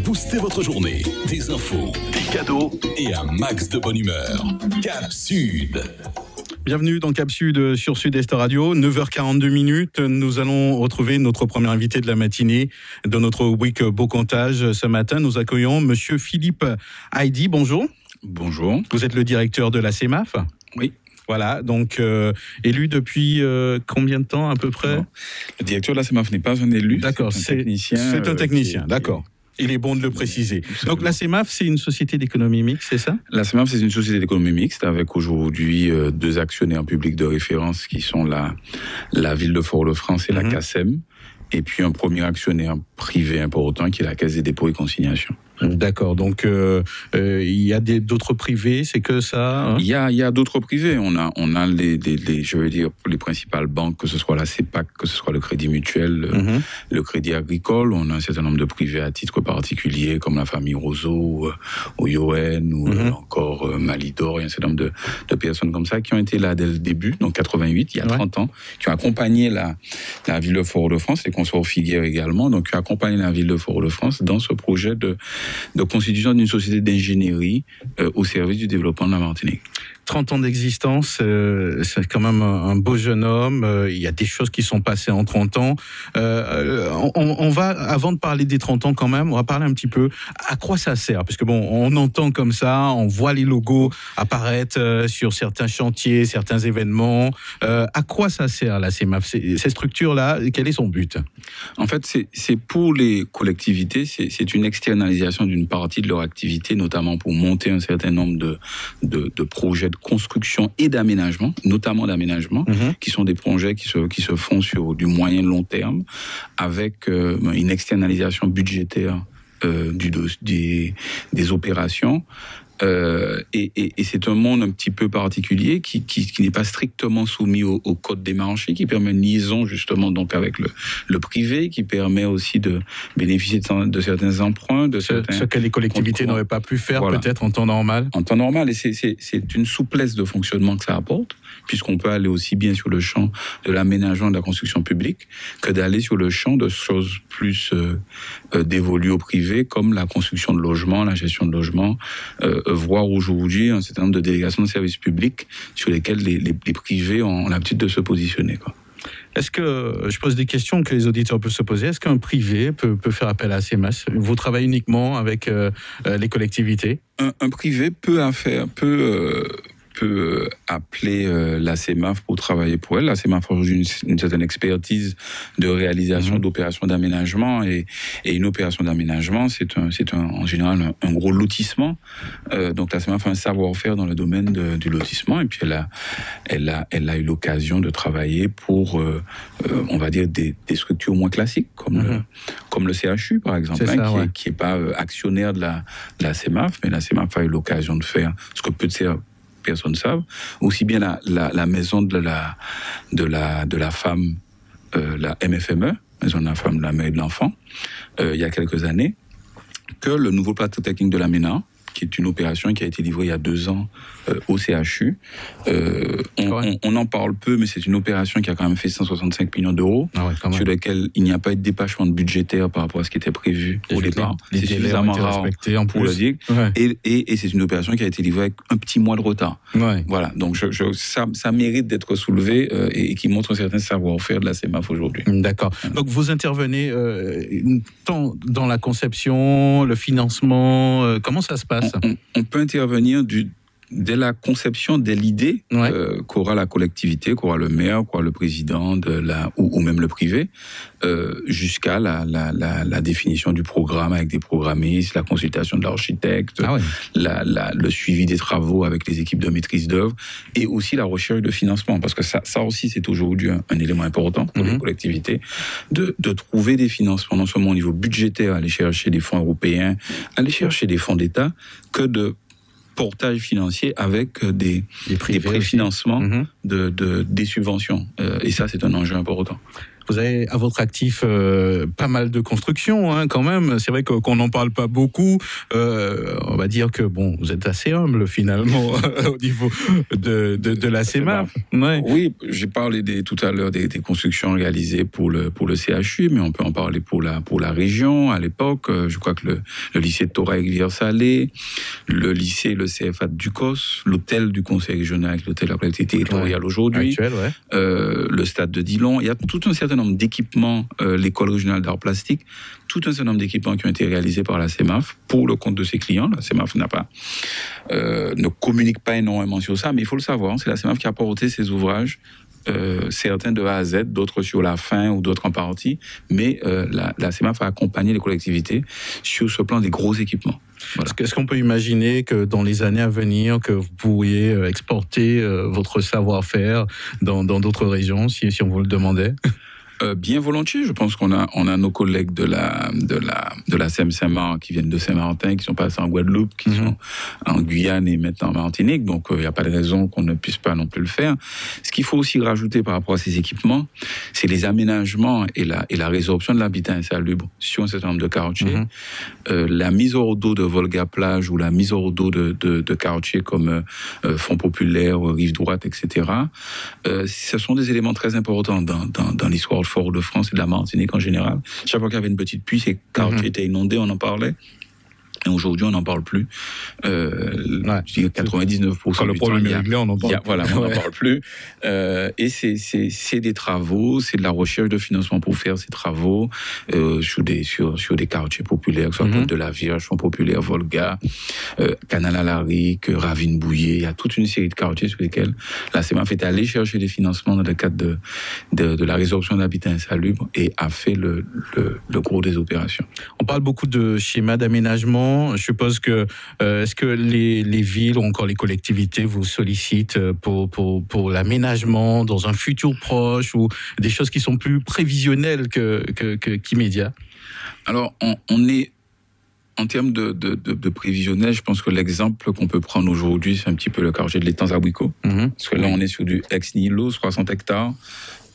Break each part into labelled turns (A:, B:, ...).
A: booster votre journée. Des infos, des cadeaux et un max de bonne humeur. Cap Sud.
B: Bienvenue dans Cap Sud sur Sud-Est Radio, 9h42 minutes. Nous allons retrouver notre premier invité de la matinée dans notre rubrique Beau Comptage. Ce matin, nous accueillons Monsieur Philippe Heidi. Bonjour.
C: Bonjour.
B: Vous êtes le directeur de la CEMAF ?
C: Oui.
B: Voilà, donc élu depuis combien de temps à peu près ?
C: Non. Le directeur de la CEMAF n'est pas un élu.
B: D'accord, c'est un technicien, d'accord. Il est bon de le préciser. Donc la CEMAF, c'est une société d'économie mixte, c'est ça ?
C: La CEMAF, c'est une société d'économie mixte avec aujourd'hui deux actionnaires publics de référence qui sont la Ville de Fort-de-France et la CACEM, et puis un premier actionnaire privé important qui est la Caisse des dépôts et consignations.
B: D'accord, donc il y a d'autres privés, c'est que ça hein?
C: Il y a d'autres privés. On a je veux dire, les principales banques, que ce soit la CEPAC, que ce soit le Crédit Mutuel, le Crédit Agricole. On a un certain nombre de privés à titre particulier, comme la famille Roseau, Oyoen, ou encore Malidor. Il y a un certain nombre de personnes comme ça qui ont été là dès le début, donc 88, il y a 30 ans, qui ont accompagné la Ville de Fort-de-France, les consorts Figuière également, donc qui ont accompagné la Ville de Fort-de-France dans ce projet de constitution d'une société d'ingénierie au service du développement de la Martinique.
B: 30 ans d'existence, c'est quand même un beau jeune homme. Il y a des choses qui sont passées en 30 ans. On va, avant de parler des 30 ans quand même, on va parler un petit peu à quoi ça sert. Parce que bon, on entend comme ça, on voit les logos apparaître sur certains chantiers, certains événements. À quoi ça sert la CEMAF ? Ces structures-là, quel est son but ?
C: En fait, c'est pour les collectivités, c'est une externalisation d'une partie de leur activité, notamment pour monter un certain nombre de projets de construction et d'aménagement, notamment d'aménagement, qui sont des projets qui se font sur du moyen long terme, avec une externalisation budgétaire des opérations. Et c'est un monde un petit peu particulier qui n'est pas strictement soumis au code des marchés, qui permet une liaison justement donc avec le privé, qui permet aussi de bénéficier de certains emprunts,
B: ce que les collectivités n'auraient pas pu faire peut-être en temps normal.
C: En temps normal, et c'est une souplesse de fonctionnement que ça apporte, puisqu'on peut aller aussi bien sur le champ de l'aménagement de la construction publique que d'aller sur le champ de choses plus dévolues au privé, comme la construction de logements, la gestion de logements, voire aujourd'hui un certain nombre de délégations de services publics sur lesquelles les privés ont l'habitude de se positionner, quoi.
B: Est-ce que, je pose des questions que les auditeurs peuvent se poser, est-ce qu'un privé peut faire appel à CEMAF ? Vous travaillez uniquement avec les collectivités ?
C: Un privé peut appeler la CEMAF pour travailler pour elle. La CEMAF a aujourd'hui une certaine expertise de réalisation d'opérations d'aménagement, et une opération d'aménagement, c'est en général un gros lotissement. Donc la CEMAF a un savoir-faire dans le domaine du lotissement, et puis elle a eu l'occasion de travailler pour, on va dire, des structures moins classiques, comme le CHU par exemple, qui est pas actionnaire de la CEMAF, mais la CEMAF a eu l'occasion de faire ce que peu de personnes savent, aussi bien la maison de la femme, la MFME, maison de la femme, de la mère et de l'enfant, il y a quelques années, que le nouveau plateau technique de la MENA, qui est une opération qui a été livrée il y a 2 ans au CHU. On en parle peu, mais c'est une opération qui a quand même fait 165 millions d'euros, sur laquelle il n'y a pas eu de dépassement budgétaire par rapport à ce qui était prévu au départ. C'est suffisamment rare pour le dire. Et c'est une opération qui a été livrée avec un petit mois de retard. Voilà, donc ça mérite d'être soulevé et qui montre un certain savoir-faire de la CEMAF aujourd'hui.
B: D'accord. Donc vous intervenez tant dans la conception, le financement, comment ça se passe ?
C: On peut intervenir dès la conception, dès l'idée qu'aura la collectivité, qu'aura le maire, qu'aura le président ou même le privé, jusqu'à la définition du programme avec des programmistes, la consultation de l'architecte, le suivi des travaux avec les équipes de maîtrise d'œuvre, et aussi la recherche de financement, parce que ça aussi c'est aujourd'hui un élément important pour les collectivités, de trouver des financements, non seulement au niveau budgétaire, aller chercher des fonds européens, aller chercher des fonds d'État, que de portage financier avec des préfinancements des subventions. Et ça, c'est un enjeu important.
B: Vous avez à votre actif pas mal de constructions, hein, quand même. C'est vrai qu'on n'en parle pas beaucoup. On va dire que bon, vous êtes assez humble finalement au niveau de la CEMAF. Ouais.
C: Oui, j'ai parlé tout à l'heure des constructions réalisées pour le CHU, mais on peut en parler pour la région. À l'époque, je crois que le lycée de Toraille-Rivière-Salée, le lycée, le CFA de Ducos, l'hôtel du conseil régional, l'hôtel de la collectivité territoriale aujourd'hui,
B: actuel, ouais.
C: Le stade de Dillon. Il y a tout un certain nombre d'équipements, l'école régionale d'art plastique, tout un certain nombre d'équipements qui ont été réalisés par la CEMAF pour le compte de ses clients. La CEMAF ne communique pas énormément sur ça, mais il faut le savoir. C'est la CEMAF qui a porté ces ouvrages, certains de A à Z, d'autres sur la fin ou d'autres en partie, mais la CEMAF a accompagné les collectivités sur ce plan des gros équipements. Voilà.
B: Est-ce qu'on peut imaginer que dans les années à venir, que vous pourriez exporter votre savoir-faire dans d'autres régions, si on vous le demandait?
C: Bien volontiers. Je pense qu'on a nos collègues de la SEM Saint-Marc qui viennent de Saint-Martin, qui sont passés en Guadeloupe, qui sont en Guyane et maintenant en Martinique. Donc, il n'y a pas de raison qu'on ne puisse pas non plus le faire. Ce qu'il faut aussi rajouter par rapport à ces équipements, c'est les aménagements et la résorption de l'habitat insalubre sur un certain nombre de quartiers. La mise hors d'eau de Volga Plage ou la mise hors d'eau de quartiers comme Fonds Populaire, Rive Droite, etc. Ce sont des éléments très importants dans l'histoire de Fort-de-France et de la Martinique en général. Chaque fois qu'il y avait une petite pluie, ces quartiers étaient inondés, on en parlait. Et aujourd'hui, on n'en parle plus. Je dis 99%
B: quand le problème est réglé, on n'en parle plus.
C: Voilà, on n'en parle plus. Et c'est des travaux, c'est de la recherche de financement pour faire ces travaux sur des quartiers populaires, que ce soit de la Vierge, Fonds Populaire, Volga, Canal à l'Aric, Ravine-Bouillé. Il y a toute une série de quartiers sur lesquels la CEMAF est allée chercher des financements dans le cadre de la résorption de l'habitat insalubre et a fait le gros des opérations.
B: On parle beaucoup de schémas d'aménagement. Je suppose que est-ce que les villes ou encore les collectivités vous sollicitent pour l'aménagement dans un futur proche ou des choses qui sont plus prévisionnelles qu'immédiat? Alors,
C: on est en termes de prévisionnel, je pense que l'exemple qu'on peut prendre aujourd'hui, c'est un petit peu le quartier de l'Étang à Wico. Parce que là, on est sur du ex-nihilo, 60 hectares.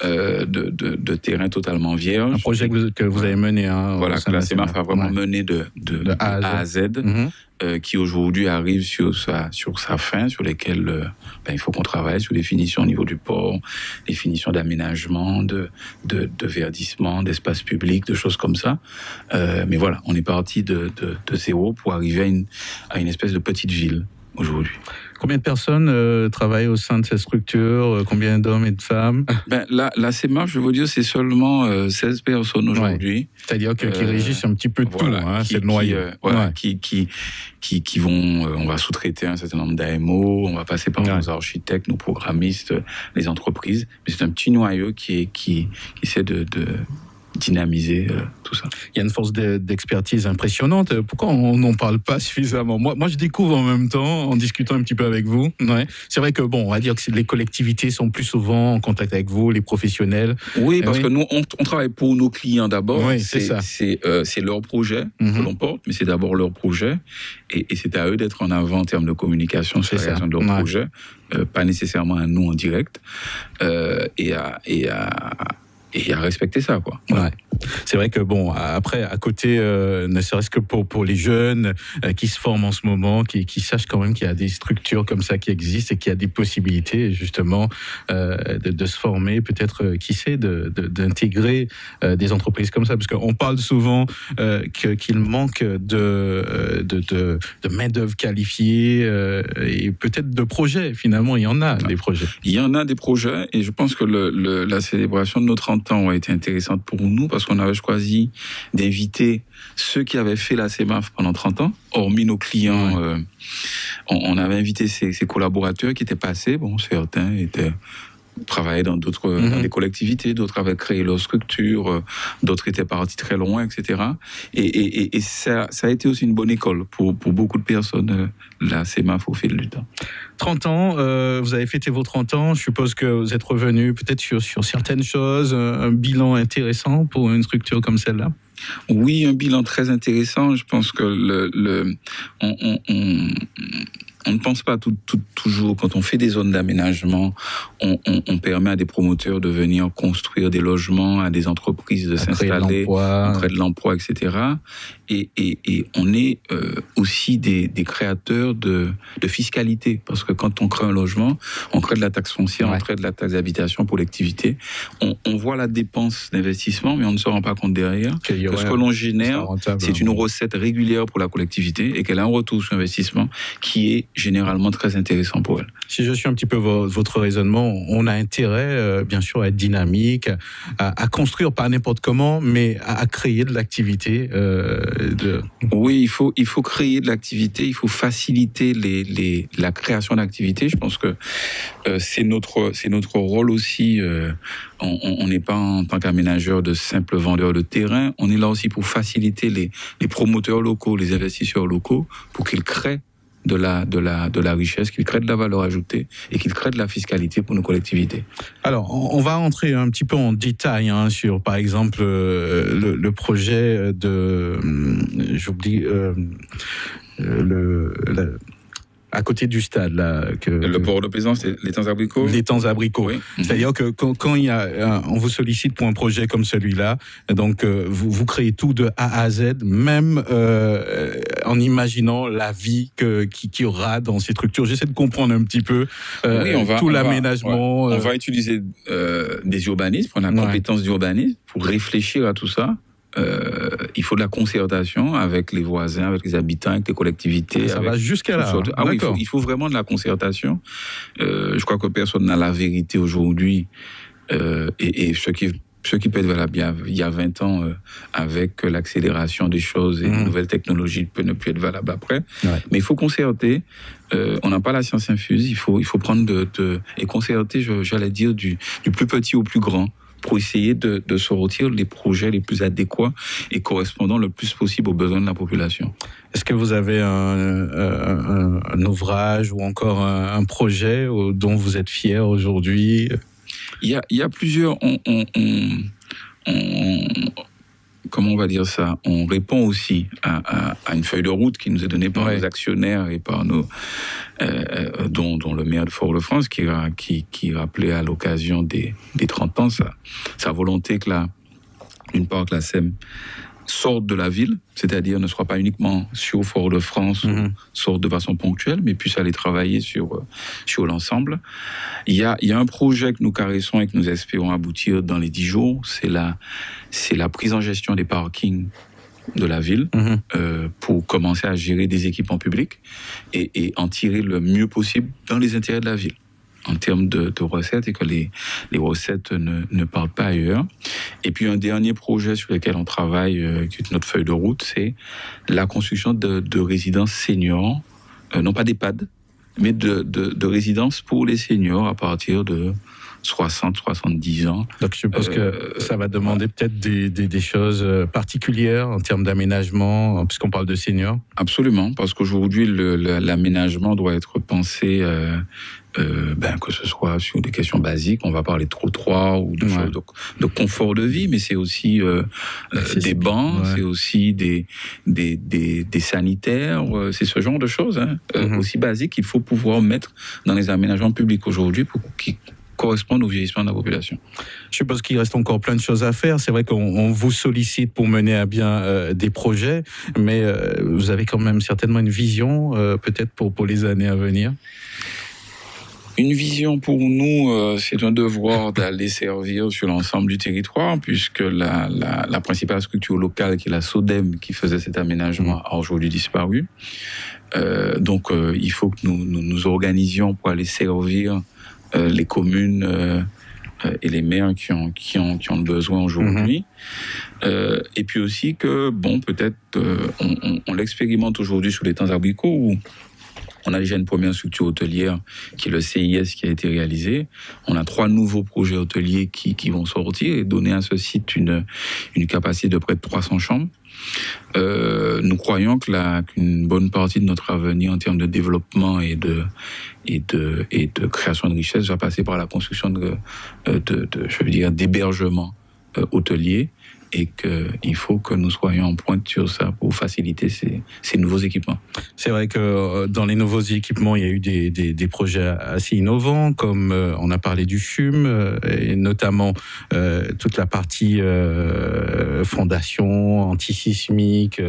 C: De terrain totalement vierge.
B: Un projet que vous avez mené.
C: Voilà, que la CEMAF a vraiment mené de A à Z, qui aujourd'hui arrive sur sa fin, sur lesquelles il faut qu'on travaille, sur les finitions au niveau du port, les finitions d'aménagement, de verdissement, d'espace public, de choses comme ça. Mais voilà, on est parti de zéro pour arriver à une espèce de petite ville aujourd'hui.
B: Combien de personnes travaillent au sein de cette structure? Combien d'hommes et de femmes?
C: La CEMAF, je veux vous dire, c'est seulement 16 personnes aujourd'hui.
B: Ouais. C'est-à-dire qui régissent un petit peu de
C: voilà,
B: tout, c'est le noyau.
C: Qui vont, on va sous-traiter un certain nombre d'AMO, on va passer par nos architectes, nos programmistes, les entreprises. Mais c'est un petit noyau qui essaie de dynamiser tout ça.
B: Il y a une force d'expertise impressionnante. Pourquoi on n'en parle pas suffisamment? Moi, je découvre en même temps, en discutant un petit peu avec vous. Ouais. C'est vrai que, on va dire que les collectivités sont plus souvent en contact avec vous, les professionnels.
C: Oui, parce que nous, on travaille pour nos clients d'abord.
B: Oui, c'est ça.
C: C'est leur projet que l'on porte, mais c'est d'abord leur projet. Et c'est à eux d'être en avant en termes de communication sur la réalisation de leur projet. Pas nécessairement à nous en direct. Et à respecter ça, quoi. Voilà.
B: Ouais. C'est vrai que après, à côté, ne serait-ce que pour les jeunes qui se forment en ce moment, qui sachent quand même qu'il y a des structures comme ça qui existent et qu'il y a des possibilités justement de se former, peut-être, qui sait, d'intégrer des entreprises comme ça, parce qu'on parle souvent qu'il manque de main-d'œuvre qualifiée et peut-être de projets. Finalement, il y en a des projets.
C: Il y en a des projets, et je pense que la célébration de nos 30 ans a été intéressante pour nous, parce qu'on avait choisi d'inviter ceux qui avaient fait la CEMAF pendant 30 ans, hormis nos clients. On avait invité ces collaborateurs qui étaient passés. Certains travaillaient dans des collectivités, d'autres avaient créé leur structure, d'autres étaient partis très loin, etc. Et ça a été aussi une bonne école pour beaucoup de personnes, la CEMAF au fil du temps.
B: 30 ans, vous avez fêté vos 30 ans, je suppose que vous êtes revenu peut-être sur certaines choses, un bilan intéressant pour une structure comme celle-là?
C: Oui, un bilan très intéressant. Je pense que on ne pense pas toujours, quand on fait des zones d'aménagement, on permet à des promoteurs de venir construire des logements, à des entreprises de s'installer, créer de l'emploi, etc. Et on est aussi des créateurs de fiscalité, parce que quand on crée un logement, on crée de la taxe foncière, on crée de la taxe d'habitation pour l'activité. On voit la dépense d'investissement, mais on ne se rend pas compte derrière que ce que l'on génère, c'est une recette régulière pour la collectivité et qu'elle a un retour sur investissement qui est généralement très intéressant pour elle.
B: Si je suis un petit peu votre raisonnement, on a intérêt, bien sûr, à être dynamique, à construire pas n'importe comment, mais à créer de l'activité.
C: Oui, il faut créer de l'activité, il faut faciliter la création d'activité. Je pense que c'est notre rôle aussi. On n'est pas en tant qu'aménageur de simples vendeurs de terrain. On est là aussi pour faciliter les promoteurs locaux, les investisseurs locaux, pour qu'ils créent de la richesse, qu'ils créent de la valeur ajoutée et qu'ils créent de la fiscalité pour nos collectivités.
B: Alors, on va entrer un petit peu en détail sur, par exemple, le projet j'oublie, à côté du stade, là.
C: Le port de plaisance, l'étang abricots.
B: L'étang abricots. Oui. C'est-à-dire que quand on vous sollicite pour un projet comme celui-là, donc vous créez tout de A à Z, même en imaginant la vie qu'il y aura dans ces structures. J'essaie de comprendre un petit peu l'aménagement.
C: On va utiliser des urbanistes, prendre la compétence d'urbanisme pour réfléchir à tout ça. Il faut de la concertation avec les voisins, avec les habitants, avec les collectivités.
B: Ça va jusqu'à là.
C: Oui, il faut vraiment de la concertation. Je crois que personne n'a la vérité aujourd'hui. Et ce qui peut être valable il y a 20 ans, avec l'accélération des choses et les nouvelles technologies, peut ne plus être valable après. Ouais. Mais il faut concerter. On n'a pas la science infuse. Il faut prendre et concerter, j'allais dire, du plus petit au plus grand, pour essayer de sortir les projets les plus adéquats et correspondant le plus possible aux besoins de la population.
B: Est-ce que vous avez un ouvrage ou encore un projet dont vous êtes fier aujourd'hui ?
C: Il y a plusieurs... Comment on va dire ça ? On répond aussi à une feuille de route qui nous est donnée par nos actionnaires et par dont le maire de Fort-de-France qui rappelait à l'occasion des 30 ans sa volonté que d'une part que la SEM sorte de la ville, c'est-à-dire ne soit pas uniquement sur Fort-de-France, sorte de façon ponctuelle, mais puisse aller travailler sur l'ensemble. Il y a un projet que nous caressons et que nous espérons aboutir dans les 10 jours, c'est la prise en gestion des parkings de la ville pour commencer à gérer des équipements publics et en tirer le mieux possible dans les intérêts de la ville, en termes de recettes, et que les recettes ne partent pas ailleurs. Et puis un dernier projet sur lequel on travaille, qui est notre feuille de route, c'est la construction de résidences seniors, non pas d'EHPAD, mais de résidences pour les seniors à partir de 60-70 ans.
B: Donc je suppose que ça va demander peut-être des choses particulières en termes d'aménagement, puisqu'on parle de seniors. Absolument, parce qu'aujourd'hui l'aménagement doit être pensé que ce soit sur des questions basiques, on va parler de trottoirs ou de choses de confort de vie, mais c'est aussi des bancs, c'est aussi des sanitaires, c'est ce genre de choses aussi basiques qu'il faut pouvoir mettre dans les aménagements publics aujourd'hui pour qu'ils correspondent au vieillissement de la population. Je suppose qu'il reste encore plein de choses à faire. C'est vrai qu'on vous sollicite pour mener à bien des projets, mais vous avez quand même certainement une vision, peut-être pour les années à venir.
C: Une vision pour nous, c'est un devoir d'aller servir sur l'ensemble du territoire, puisque la principale structure locale, qui est la SODEM, qui faisait cet aménagement, a aujourd'hui disparu. Donc, il faut que nous organisions pour aller servir les communes et les maires qui ont besoin aujourd'hui. Et puis aussi que, peut-être, on l'expérimente aujourd'hui sur l'étang abricots, où on a déjà une première structure hôtelière qui est le CIS qui a été réalisé. On a 3 nouveaux projets hôteliers qui vont sortir et donner à ce site une capacité de près de 300 chambres. Nous croyons qu'une bonne partie de notre avenir en termes de développement et de création de richesse va passer par la construction d'hébergements hôteliers et qu'il faut que nous soyons en pointe sur ça pour faciliter ces nouveaux équipements.
B: C'est vrai que dans les nouveaux équipements, il y a eu des projets assez innovants, comme on a parlé du CHUM, et notamment toute la partie fondation antisismique.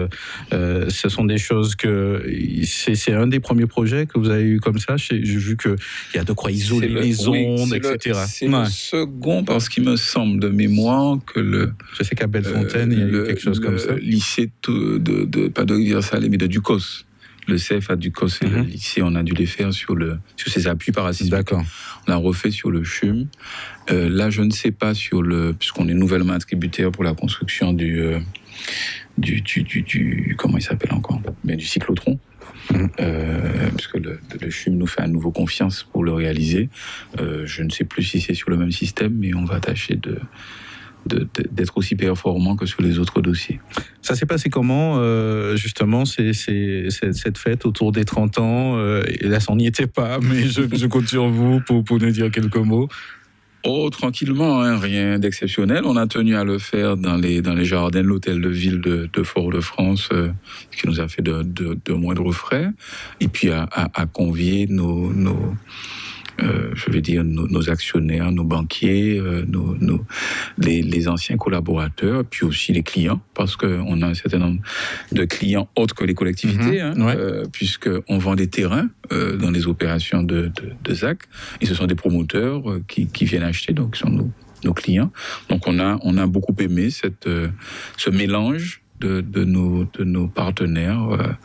B: Ce sont des choses que... C'est un des premiers projets que vous avez eu comme ça. J'ai vu qu'il y a de quoi isoler les ondes, etc.
C: C'est le second, parce qu'il me semble de mémoire que
B: je sais qu'à Bellefontaine, il y a eu quelque chose comme ça.
C: Lycée pas de Rivière-Salée, mais de Ducos. Le CFA Ducos et le lycée, on a dû les faire sur ces appuis parasismiques. D'accord. On a refait sur le CHUM. Là, je ne sais pas puisqu'on est nouvellement attributaire pour la construction du comment il s'appelle encore? Du cyclotron. Puisque le CHUM nous fait à nouveau confiance pour le réaliser. Je ne sais plus si c'est sur le même système, mais on va tâcher d'être aussi performant que sur les autres dossiers.
B: Ça s'est passé comment, justement, cette fête autour des 30 ans et là, ça n'y était pas, mais je compte sur vous pour nous dire quelques mots.
C: Oh, tranquillement, hein, rien d'exceptionnel. On a tenu à le faire dans les jardins de l'hôtel de ville de Fort-de-France, ce qui nous a fait de moindres frais. Et puis à convier nos actionnaires, nos banquiers, les anciens collaborateurs, puis aussi les clients, parce qu'on a un certain nombre de clients autres que les collectivités, puisqu'on vend des terrains dans les opérations de ZAC, et ce sont des promoteurs qui viennent acheter, donc ce sont nos clients. Donc on a beaucoup aimé ce mélange de nos partenaires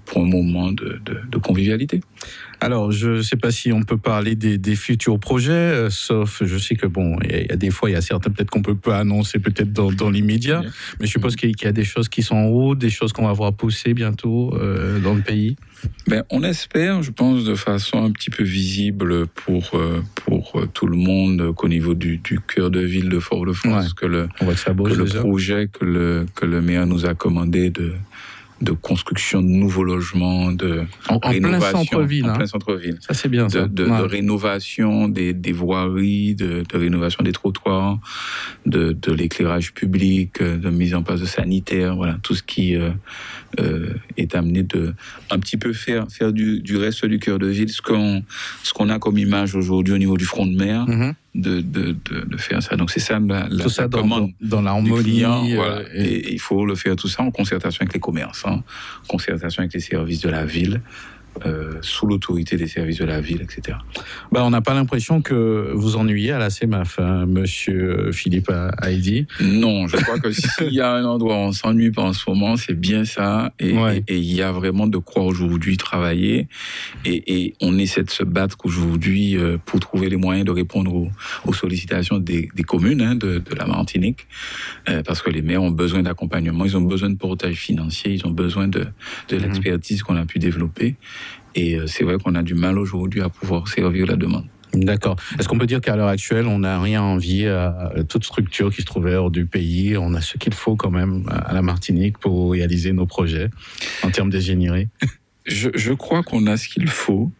C: pour un moment de convivialité.
B: Alors, je ne sais pas si on peut parler des futurs projets, sauf, je sais que il y a des fois, il y a certains peut-être qu'on peut pas annoncer peut-être dans l'immédiat, mais je suppose qu'il y a des choses qui sont en haut, des choses qu'on va voir pousser bientôt dans le pays.
C: On espère, je pense, de façon un petit peu visible pour tout le monde, qu'au niveau du cœur de ville de Fort-de-France, que le projet que le maire nous a commandé de construction de nouveaux logements,
B: en plein centre-ville.
C: En plein centre-ville.
B: Ça, c'est bien, ça.
C: De rénovation des voiries, de rénovation des trottoirs, de l'éclairage public, de mise en place de sanitaires, voilà, tout ce qui est amené un petit peu faire du reste du cœur de ville, ce qu'on a comme image aujourd'hui au niveau du front de mer, de faire ça. Donc c'est ça
B: tout ça dans l'harmonie.
C: Voilà. Et il faut le faire tout ça en concertation avec les commerçants, en concertation avec les services de la ville, sous l'autorité des services de la ville, etc.
B: On n'a pas l'impression que vous ennuyez à la CEMAF, hein, monsieur Philippe Haïdy.
C: Non, je crois que s'il y a un endroit où on s'ennuie pas en ce moment, c'est bien ça. Et il y a vraiment de quoi aujourd'hui travailler. Et on essaie de se battre aujourd'hui pour trouver les moyens de répondre aux sollicitations des communes de la Martinique. Parce que les maires ont besoin d'accompagnement, ils ont besoin de portage financier, ils ont besoin de l'expertise qu'on a pu développer. Et c'est vrai qu'on a du mal aujourd'hui à pouvoir servir la demande.
B: D'accord. Est-ce qu'on peut dire qu'à l'heure actuelle, on n'a rien à envier à toute structure qui se trouvait hors du pays? On a ce qu'il faut quand même à la Martinique pour réaliser nos projets en termes d'ingénierie?
C: Je crois qu'on a ce qu'il faut.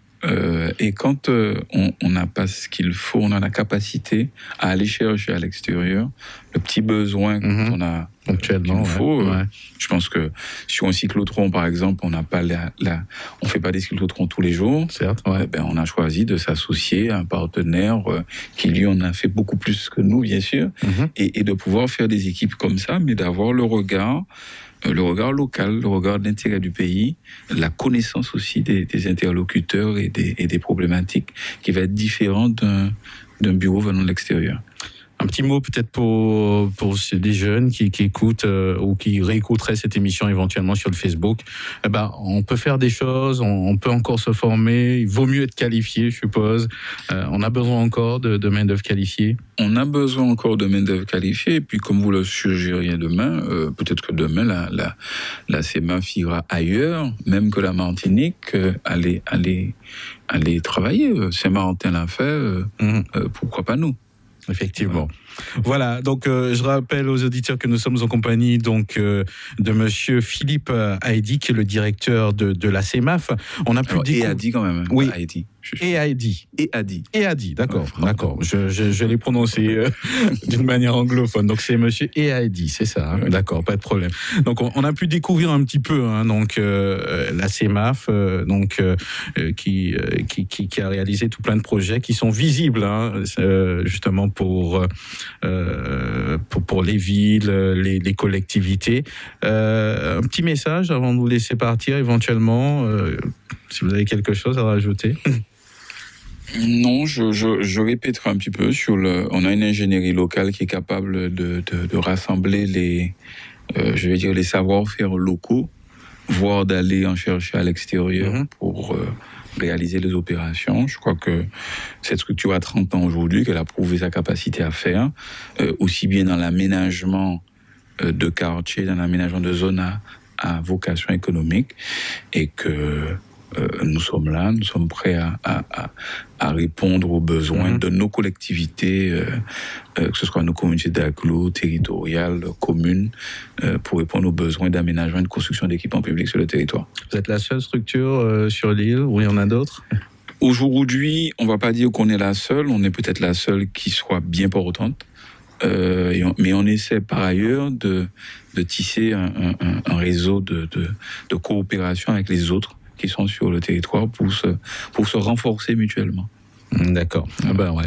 C: Et quand on n'a pas ce qu'il faut, on a la capacité à aller chercher à l'extérieur le petit besoin qu'on a
B: actuellement.
C: Je pense que sur un cyclotron, par exemple, on n'a pas on fait pas des cyclotrons tous les jours.
B: Certes.
C: On a choisi de s'associer à un partenaire qui lui en a fait beaucoup plus que nous, bien sûr, et de pouvoir faire des équipes comme ça, mais d'avoir le regard local, le regard d'intérêt du pays, la connaissance aussi des interlocuteurs et des problématiques qui va être différente d'un bureau venant de l'extérieur.
B: Un petit mot peut-être pour des jeunes qui écoutent ou qui réécouteraient cette émission éventuellement sur le Facebook. On peut faire des choses, on peut encore se former, il vaut mieux être qualifié, je suppose. On a besoin encore de main-d'œuvre qualifiée.
C: On a besoin encore de main-d'œuvre qualifiée, et puis comme vous le suggériez demain, peut-être que demain la CEMAF ira ailleurs, même que la Martinique, aller travailler. Saint-Martin l'a fait, pourquoi pas nous?
B: Effectivement. Voilà, donc je rappelle aux auditeurs que nous sommes en compagnie de monsieur Philippe Haïdy, qui est le directeur de la CEMAF. On a pu
C: Haïdy quand même.
B: Oui.
C: Haïdy.
B: EADI.
C: EADI,
B: d'accord. Je l'ai prononcé d'une manière anglophone. Donc c'est monsieur EADI, c'est ça. Hein, d'accord, pas de problème. Donc on a pu découvrir un petit peu la CEMAF qui a réalisé tout plein de projets qui sont visibles justement pour les villes, les collectivités. Un petit message avant de vous laisser partir éventuellement, si vous avez quelque chose à rajouter.
C: Non, je répéterai un petit peu on a une ingénierie locale qui est capable de rassembler les savoir-faire locaux, voire d'aller en chercher à l'extérieur pour réaliser les opérations. Je crois que cette structure a 30 ans aujourd'hui, qu'elle a prouvé sa capacité à faire, aussi bien dans l'aménagement de quartiers, dans l'aménagement de zones à vocation économique, et que nous sommes là, nous sommes prêts à répondre aux besoins de nos collectivités, que ce soit nos communautés d'agglo, territoriales, communes, pour répondre aux besoins d'aménagement et de construction d'équipements publics sur le territoire.
B: Vous êtes la seule structure sur l'île, ou il y en a d'autres ?
C: Aujourd'hui, on ne va pas dire qu'on est la seule, on est peut-être la seule qui soit bien portante. Mais on essaie par ailleurs de tisser un réseau de coopération avec les autres qui sont sur le territoire pour se renforcer mutuellement.
B: D'accord.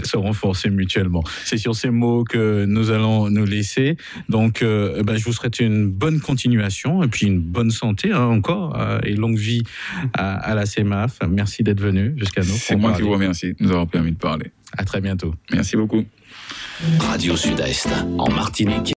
B: Se renforcer mutuellement. C'est sur ces mots que nous allons nous laisser. Donc, je vous souhaite une bonne continuation et puis une bonne santé encore et longue vie à la CEMAF. Merci d'être venu jusqu'à nous.
C: C'est moi qui vous remercie de nous avoir permis de parler.
B: À très bientôt.
C: Merci beaucoup.
A: Radio Sud-Est, en Martinique